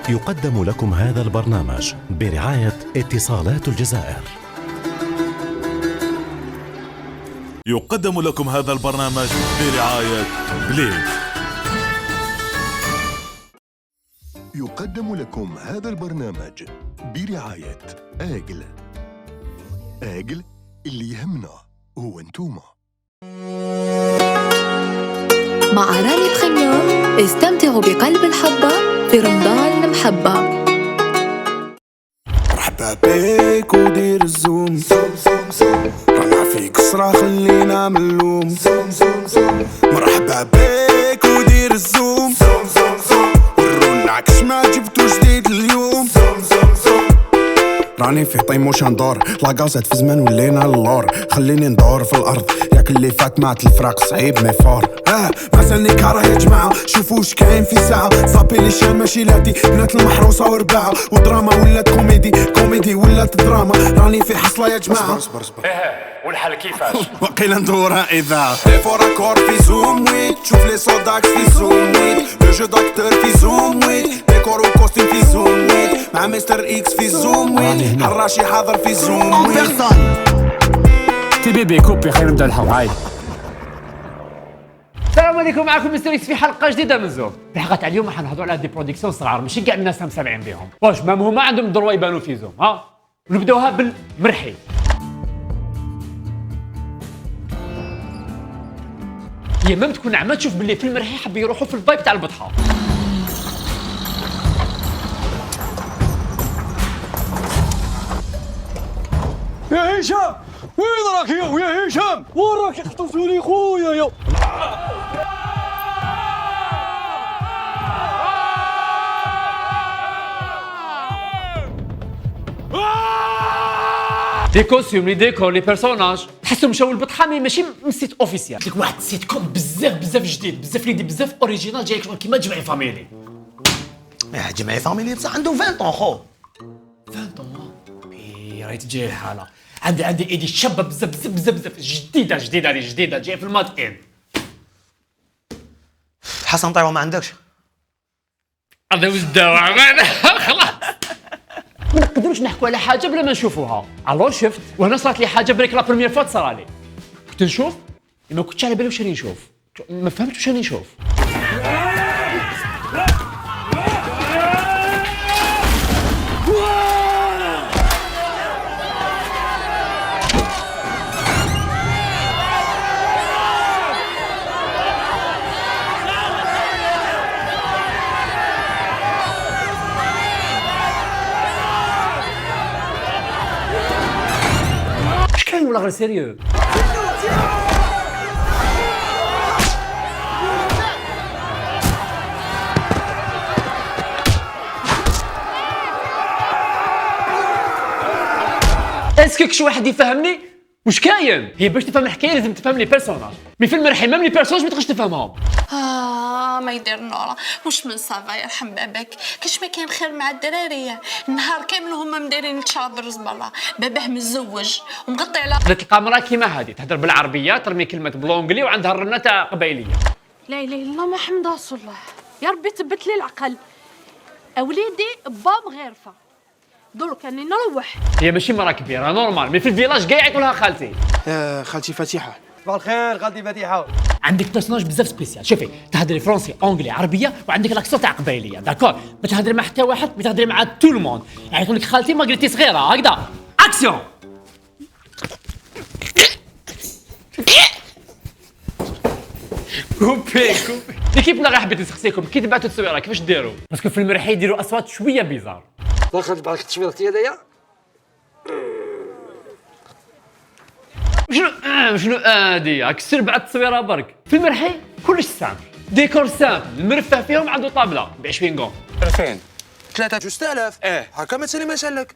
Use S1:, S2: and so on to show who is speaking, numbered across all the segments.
S1: يقدم لكم هذا البرنامج برعاية اتصالات الجزائر.
S2: يقدم لكم هذا البرنامج برعاية بليد.
S3: يقدم لكم هذا البرنامج برعاية آجل. آجل اللي يهمنا هو انتوما.
S4: مع راني بريميوم استمتعوا بقلب الحبة في رمضان المحبة.
S5: مرحبا بيك ودير الزوم زوم زوم زوم، رانا فيك صرا خلينا ملوم زوم زوم زوم. مرحبا بيك ودير الزوم زوم زوم زوم، ورونا عكس ما جبتو جديد اليوم زوم زوم زوم. راني في طيموش ندور لاكازات في زمان ولينا اللور، خليني ندور في الارض ياك اللي فات مات الفراق صعيب ميفور. مازالني كاره يا جماعه، شوفوا واش كاين في ساعه. صابي لي شان ماشي لاتي، بنات المحروسه ورباعه، ودراما ولات كوميدي، كوميدي ولات دراما. راني في حصله يا جماعه. اصبر
S6: والحل كيفاش؟
S5: وقيلا ندورها اذا فور اكور في زوم ويت، شوف لي صوداك في زوم ويت، لو جو داكتور في زوم ويت، ديكور وكوستيم في زوم ويت، مع مستر اكس في زوم ويت، حراشي حاضر في زوم ويت.
S6: تي بيبي كوبي خلينا نبدا الحلقه. هاي السلام عليكم، معكم مستر اكس في حلقه جديده من زوم. في حلقه اليوم راح نهضروا على دي برودكسيون صغار ماشي كاع الناس مسامعين بهم، واش ما هما عندهم الدروا يبانوا في زوم. ها ونبداوها بالمرحي. هي مام تكون عما تشوف باللي في المرحي حاب يروحوا في الفايب تاع البطحه.
S7: يا هشام وين راك يا هشام؟ وين راك خطفتوني خويا يا
S6: دي كوستيوم لي ديكور لي بيرسوناج تحسهم مشاو البطحه مي ماشي سيت اوفيسيال. ديك واحد سيت كوم بزاف جديد، بزاف ليدي، بزاف اوريجينال، جايك كيما جمعي فاميلي.
S8: جمعي فاميلي بصح عنده 20 طون خو
S6: 20 طون. راهي تجي الحاله. عندي ايدي شابه بزاف جديده جايه في المات ان.
S8: حسن طيب ما عندكش؟
S6: هذا واش الدواء خلاص. ما نقدروش نحكوا على حاجه بلا ما نشوفوها. الو شفت، وهنا صارت لي حاجه بريك لا بروميير فوا تصرى لي. كنت نشوف ما كنتش على بالي واش راني نشوف، ما فهمتش واش راني نشوف. كاين ولا غير سيريو؟ اسكك شي واحد يفهمني واش كاين؟ هي باش تفهم الحكايه لازم تفهم لي بيرسوناج، مي في المرحي ميم لي بيرسوناج ما تقدرش تفهمهم.
S9: ما يدير نورا واش من صافا يرحم باباك، كاش ما كاين خير مع الدراريه. النهار كامل هما مدايرين تشرب الرز برا، باباه متزوج ومغطي على
S6: تلقى مرا كيما هادي تهضر بالعربيه ترمي كلمه بلونجلي وعندها الرنه تاع قبايليه.
S10: لا اله الا الله محمد رسول الله. يا ربي تبت لي العقل. اوليدي باب غيرفه درك راني نروح.
S6: هي ماشي مرا كبيره نورمال، مي في الفيلاج كاع يعيطوا لها خالتي.
S5: خالتي فاتحه.
S7: صباح الخير خالتي فتيحه.
S6: عندك بيرسوناج بزاف سبيسيال. شوفي تهضري فرونسي اونجلي عربيه وعندك لاكسون تاع قبايليه داكور. ما تهضري مع حتى واحد، ما تهضري مع تو الموند. يعيطوا لك خالتي ما قلتي صغيره هكذا. اكسيون. كوبي ليكيب لا حبيت نسقسيكم كي تبعتوا التصويره كيفاش ديروا؟ باسكو في المرحي يديروا اصوات شويه بيزار.
S7: دخلت بالك التصويره ديالي
S6: شنو هادي هاك السر بعد التصويره برك. في المرحي كلش سامبل، ديكور سامبل، المرفه فيهم عنده طابله ب 20 غون.
S8: 2000 3 6000 هكا ما تسالي ما سالك.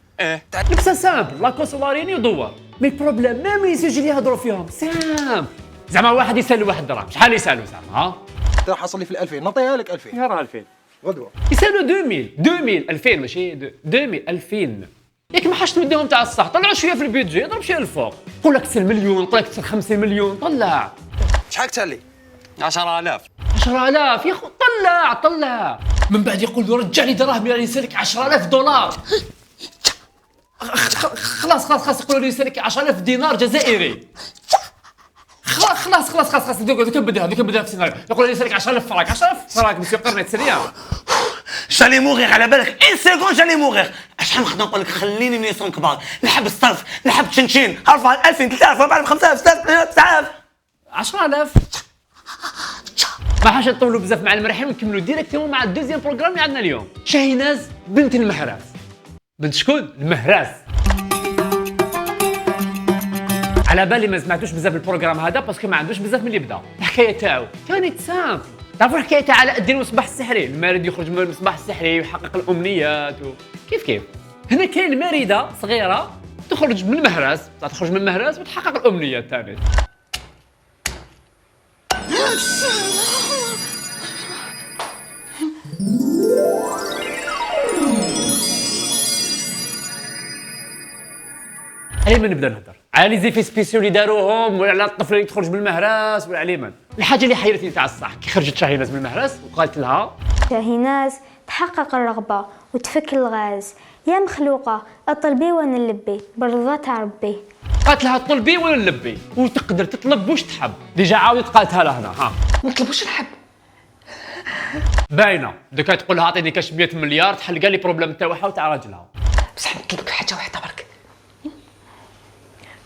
S6: لبسه سامبل لاكو سولاريني ودوار. مي بروبليم ميم لي سوجي اللي يهضروا فيهم سامبل. زعما واحد يسال واحد درهم شحال يسالوا زعما؟ ها
S7: راح حصل لي في 2000 نعطيها لك 2000.
S6: يا راه 2000
S7: غدوه
S6: يسالوا 2000 2000 ماشي 2000 2000. ياك ما حاش تمديهم تاع الصح، طلعوا شويه في البيدجي، ضرب شويه الفوق. قول لك 10 مليون، قول لك 50 مليون، طلع.
S8: شحال تسالي؟
S6: 10000 يا خو طلع من بعد يقول له رجع لي دراهمي راني سالك 10,000 دولار. خلاص يقول لي سالك 10,000 دينار جزائري. خلاص دوك بدها في السيناريو. يقول لي سالك 10,000 فرنك. 10,000 فرنك مسيو قرنيت سريع.
S11: جالي موغيغ على بالك ان سيكون جالي موغيغ. شحال نقدر نقول لك خليني من يسون كبار، نحب الصرف، نحب تشنشين، 4000 2000 3000 4000 5000 6000 9000
S6: 10,000. ما حاش نطولوا بزاف مع المرحين ونكملوا ديريكتومون مع الدوزيام بروغرام اللي عندنا اليوم. شاهيناز بنت المهراس. بنت شكون؟ المهراس. على بالي ما سمعتوش بزاف البروغرام هذا باسكو ما عندوش بزاف من اللي بدا. الحكايه تاعو كانت سامبل. تعرفوا الحكايه تاع علاء الدين والمصباح السحري، المارد يخرج من المصباح السحري ويحقق الامنيات كيف هنا كاين مارده صغيره تخرج من المهراس وتحقق الامنيات تاعها. على من نبدا نهضر؟ على لي زيفي سبيسيو اللي داروهم، ولا على الطفل اللي تخرج من المهراس، ولا على من؟ الحاجه اللي حيرتني تاع الصح كي خرجت شاهيناز من المهراس وقالت لها
S12: شاهيناز تحقق الرغبة وتفك الغاز، يا مخلوقة اطلبي وانا نلبي برضا تاع ربي.
S6: قالت لها طلبي ولا نلبي، وتقدر تطلب واش تحب. ديجا عاودت قالتها لها هنا
S9: نطلب واش نحب.
S6: باينه دوكا تقول لها عطيني كاش 100 مليار تحل كاع لي بروبليم تاعها وتاع راجلها.
S9: بصح نطلبك حاجه واحده برك،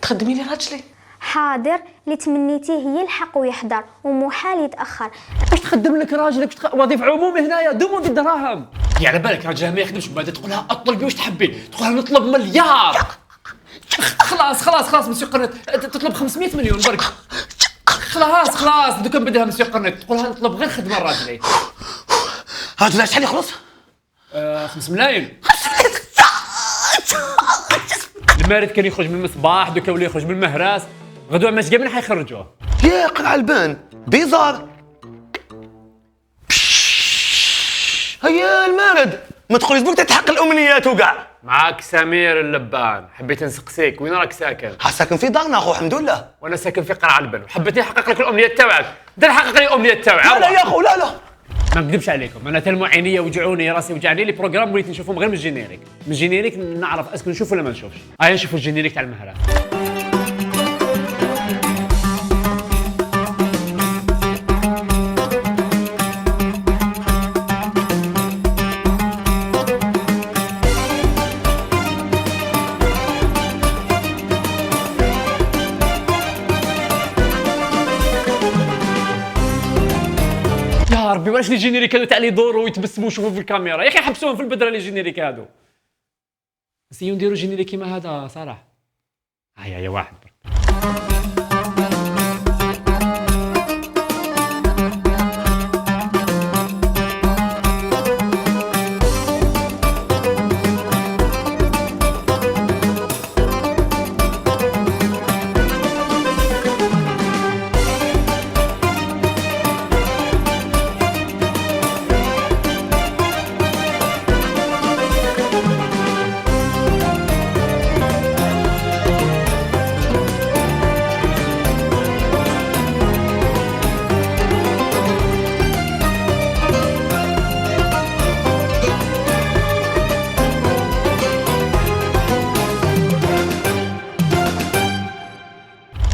S9: تخدمي لي راجلي.
S12: حاضر، اللي تمنيتيه يلحق ويحضر ومحال يتاخر.
S6: واش تخدم لك راجلك وظيفه عمومي هنايا دوموندي الدراهم. على بالك راجلها ما يخدمش، بعد تقول لها اطلبي واش تحبي، تقول لها نطلب مليار. خلاص مسيو قرنت تطلب 500 مليون برك. خلاص دوكا بدها مسيو قرنت تقول لها نطلب غير خدمه راجلي.
S11: هاجلا شحال يخلص؟
S6: 5 ملايين. المارد كان يخرج من المصباح دوكا ولا يخرج من المهراس، غدوه ماش قبل حيخرجوه.
S11: يا قلع البان بيزار. هيا المارد ما تقوليش بوك تحقق الامنيات وكاع.
S6: معاك سمير اللبان، حبيت نسقسيك وين راك ساكن؟
S11: ساكن في دارنا اخو الحمد لله.
S6: وانا ساكن في قرع البن، وحبيت نحقق لك الامنيات تاعك. انت حقق لي الامنيات تاعي.
S11: لا يا اخو لا
S6: ما نكذبش عليكم، انا تلمو عينيا وجعوني راسي وجعني لي بروغرام وليت نشوفهم غير من الجينيريك نعرف اسكو نشوف ولا ما نشوفش. نشوفوا الجينيريك تاع المهرة. يا ربي واش لي جينيريك هادو تاع لي يدوروا ويتبسموا ويشوفوا في الكاميرا، يا اخي حبسوهم في البدره لي جينيريك هادو. نسيو نديرو جينيريك كيما هذا صراحه. هيا واحد برك.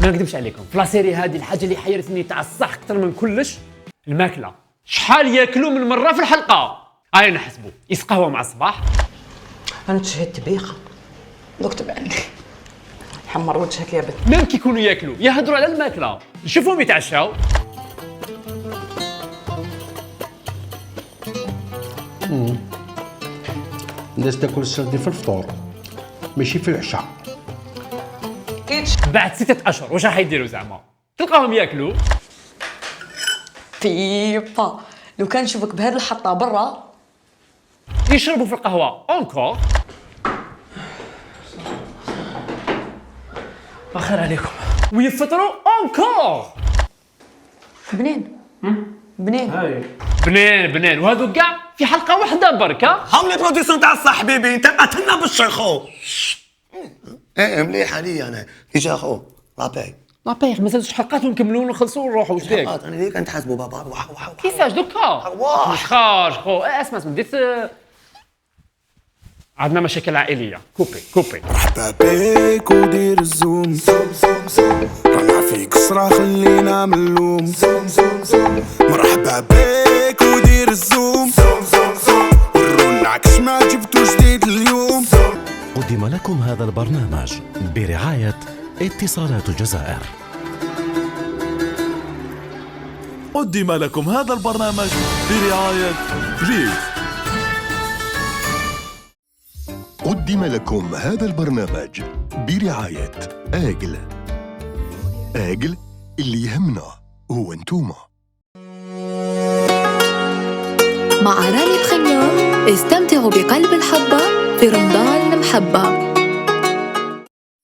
S6: ما نكذبش عليكم، في لاسيري هذه الحاجه اللي حيرتني تاع الصح اكثر من كلش الماكله. شحال ياكلوا من مره في الحلقه؟ نحسبوا يسقهوا مع الصباح.
S9: انا تشهدت بيقه دوك تبعني حمر وجهك يا بنت.
S6: ميم كي يكونوا ياكلوا يهضروا على الماكله، نشوفهم يتعشاو.
S13: الناس تاكل السردين في الفطور ماشي في العشاء.
S6: بعد 6 أشهر واش راح يديروا زعما؟ تلقاهم ياكلوا
S9: فيبا. لو كان نشوفك بهذه الحطه برا
S6: يشربوا في القهوه اونكور. اخر عليكم. ويفطروا اونكور. بنين وهذو كاع في حلقه واحده بركه.
S11: هم لي بروديسيون تاع الصح حبيبي، انت قاتلنا بالشيخ خو. مليح عليا انا ديجا خو لاباي
S6: لابيغ مازال زوج حلقات ونكملوا ونخلصوا ونروحوا. واش بيك؟
S11: انا ليه كنتحاسبوا بابا؟
S6: كيفاش دوكا؟ مش خارج خو اسمع بديت عندنا مشاكل عائليه. كوبي
S5: مرحبا بيك ودير الزوم رانا في قصرة خلينا ملوم مرحبا بيك ودير الزوم ورونا عكس ما جبتو جديد اليوم.
S1: قدم لكم هذا البرنامج برعاية اتصالات الجزائر.
S2: قدم لكم هذا البرنامج برعاية بليد.
S3: قدم لكم هذا البرنامج برعاية آجل. آجل اللي يهمنا هو انتوما.
S4: مع راني بريميوم استمتعوا بقلب الحبة في رمضان المحبة.